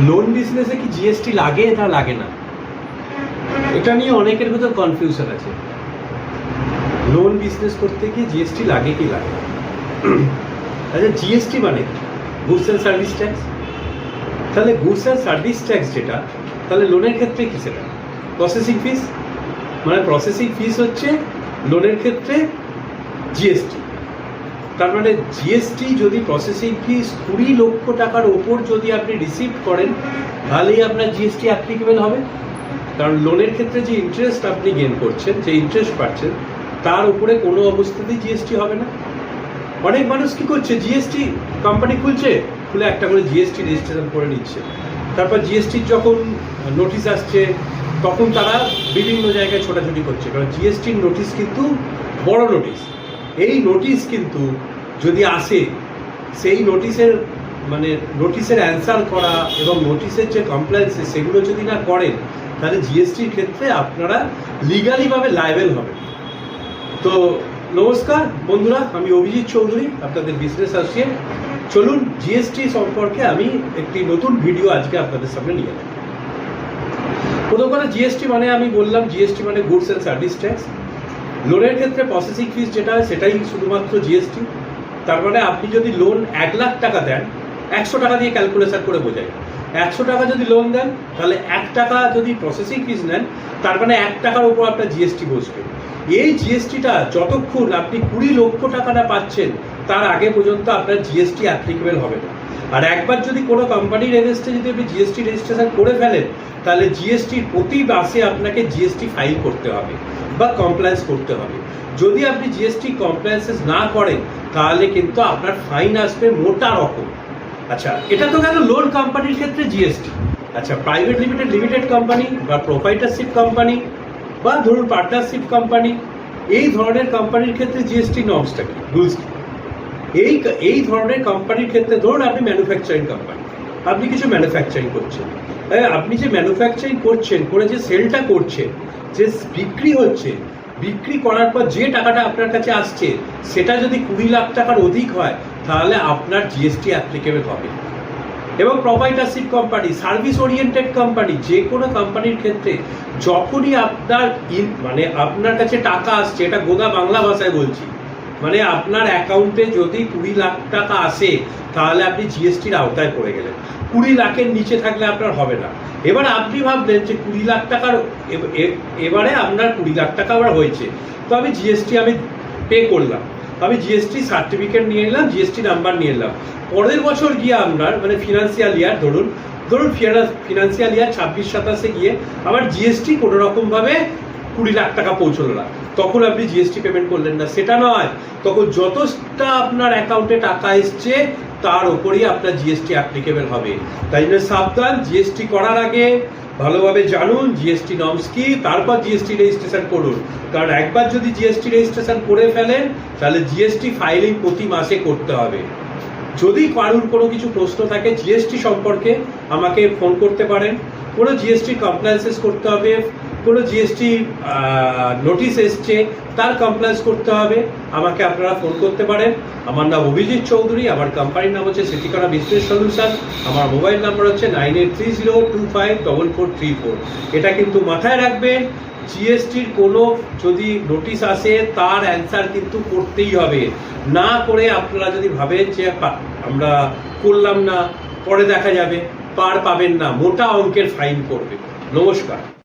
Loan বিজনেসে কি GST লাগে না লাগে না, এটা নিয়ে অনেকের ভেতর কনফিউশন আছে। লোন বিজনেস করতে কি জিএসটি লাগে কি লাগে না? আচ্ছা, জিএসটি মানে গুডস অ্যান্ড সার্ভিস ট্যাক্স। তাহলে গুডস অ্যান্ড সার্ভিস ট্যাক্স যেটা, তাহলে লোনের ক্ষেত্রে কি সেটা প্রসেসিং ফিস, মানে প্রসেসিং ফিস হচ্ছে লোনের ক্ষেত্রে জিএসটি। তার মানে জিএসটি যদি প্রসেসিং ফিস 20 লক্ষ টাকার ওপর যদি আপনি রিসিভ করেন, তাহলেই আপনার জিএসটি অ্যাপ্লিকেবল হবে। কারণ লোনের ক্ষেত্রে যে ইন্টারেস্ট আপনি গেন করছেন, যে ইন্টারেস্ট পাচ্ছেন, তার উপরে কোনো অবস্থাতেই জিএসটি হবে না। অনেক মানুষ কি করছে, জিএসটি কোম্পানি খুলছে, খুলে একটা করে জিএসটি রেজিস্ট্রেশন করে নিচ্ছে। তারপর জিএসটির যখন নোটিশ আসছে তখন তারা বিভিন্ন জায়গায় ছোটাছুটি করছে। কারণ জিএসটির নোটিশ কিন্তু বড় নোটিশ। এই নোটিশ কিন্তু যদি আসে, সেই নোটিশের নোটিশের অ্যান্সার করা এবং নোটিশের যে কমপ্লায়েন্সেস সেগুলো যদি না করেন, তাহলে জিএসটির ক্ষেত্রে আপনারা লিগালিভাবে লায়াবেল হবেন। তো নমস্কার বন্ধুরা, আমি অভিজিৎ চৌধুরী, আপনাদের বিজনেস অ্যাসোসিয়েট। চলুন জিএসটি সম্পর্কে আমি একটি নতুন ভিডিও আজকে আপনাদের সামনে নিয়ে এলাম। প্রথম কথা, জিএসটি মানে আমি বললাম, জিএসটি মানে গুডস অ্যান্ড সার্ভিস ট্যাক্স। লোনের ক্ষেত্রে প্রসেসিং ফিস যেটা হয় সেটাই শুধুমাত্র জিএসটি। তার মানে আপনি যদি লোন 1 লাখ টাকা দেন, 100 টাকা দিয়ে ক্যালকুলেশন করে বোঝাই, 100 টাকা যদি লোন দেন, তাহলে 1 টাকা যদি প্রসেসিং ফিস নেন, তার মানে 1 টাকার উপর আপনার জিএসটি বসবে। এই জিএসটিটা যতক্ষণ আপনি 20 লক্ষ টাকা না পাচ্ছেন, তার আগে পর্যন্ত আপনার জিএসটি অ্যাপ্লিকেবল হবে না। আর একবার যদি কোনো কোম্পানির এগেনস্টে যদি আপনি জিএসটি রেজিস্ট্রেশন করে ফেলেন, তাহলে জিএসটির প্রতি মাসে আপনাকে জিএসটি ফাইল করতে হবে বা কমপ্লায়েন্স করতে হবে। যদি আপনি জিএসটি কমপ্লায়েন্সেস না করেন, তাহলে কিন্তু আপনার ফাইন আসবে মোটা রকম। আচ্ছা, এটা তো গেল লোন কোম্পানির ক্ষেত্রে জিএসটি। আচ্ছা, প্রাইভেট লিমিটেড কোম্পানি বা প্রোপাইটারশিপ কোম্পানি বা ধরুন পার্টনারশিপ কোম্পানি, এই ধরনের কোম্পানির ক্ষেত্রে জিএসটি নর্মসটা কি, রুলস কি? এই ধরনের কোম্পানির ক্ষেত্রে ধরুন আপনি ম্যানুফ্যাকচারিং কোম্পানি, আপনি কিছু ম্যানুফ্যাকচারিং করছেন। আপনি যে ম্যানুফ্যাকচারিং করছেন, করে যে সেলটা করছেন, যে বিক্রি হচ্ছে, বিক্রি করার পর যে টাকাটা আপনার কাছে আসছে, সেটা যদি 20 লাখ টাকার অধিক হয়, তাহলে আপনার জিএসটি অ্যাপ্লিকেবল হবে। এবং proprietorship company, service oriented company, যে কোনো কোম্পানির ক্ষেত্রে যখনই আপনার কাছে টাকা আসছে, এটা গোদা বাংলা ভাষায় বলছি, মানে আপনার অ্যাকাউন্টে যদি 20 লাখ টাকা আসে, তাহলে আপনি জিএসটির আওতায় পড়ে গেলেন। 20 লাখের নিচে থাকলে আপনার হবে না। এবার আপনি ভাবলেন যে 20 লাখ টাকার এবারে আপনার 20 লাখ টাকা আবার হয়েছে, তো আমি জিএসটি পে করলাম, আমি জিএসটি সার্টিফিকেট নিয়ে এলাম, জিএসটি নাম্বার নিয়ে এলাম। পরের বছর গিয়ে আপনার ফিনান্সিয়াল ইয়ার ধরুন ফিনান্সিয়াল ইয়ার 26-27 গিয়ে আবার জিএসটি কোনো রকমভাবে 20 লাখ টাকা পৌঁছলো না, তখন আপনি জিএসটি পেমেন্ট করলেন না। সেটা নয়, তখন যতটা আপনার অ্যাকাউন্টে টাকা এসছে তার ওপরই আপনার জিএসটি অ্যাপ্লিকেবল হবে। তাই জন্য সাবধান, জিএসটি করার আগে ভালোভাবে জানুন জিএসটি নর্মস কি, তারপর জিএসটি রেজিস্ট্রেশন করুন। কারণ একবার যদি জিএসটি রেজিস্ট্রেশন করে ফেলেন, তাহলে জিএসটি ফাইলিং প্রতি মাসে করতে হবে। যদি কারুর কোনো কিছু প্রশ্ন থাকে জিএসটি সম্পর্কে, আমাকে ফোন করতে পারেন। কোনো জিএসটি কমপ্লায়েন্সেস করতে হবে, কোনো জিএসটি নোটিশ এসছে, তার কমপ্লায়েন্স করতে হবে, আমাকে আপনারা ফোন করতে পারেন। আমার নাম অভিজিৎ চৌধুরী, আমার কোম্পানির নাম হচ্ছে সিটিকানা বিজনেস সলিউশন। আমার মোবাইল নাম্বার হচ্ছে 9830254434। এটা কিন্তু মাথায় রাখবেন, জিএসটির কোনো যদি নোটিশ আসে, তার অ্যান্সার কিন্তু করতেই হবে। না করে আপনারা যদি ভাবেন যে আমরা করলাম না, পরে দেখা যাবে, পার পাবেন না, মোটা অঙ্কের ফাইন করবে। নমস্কার।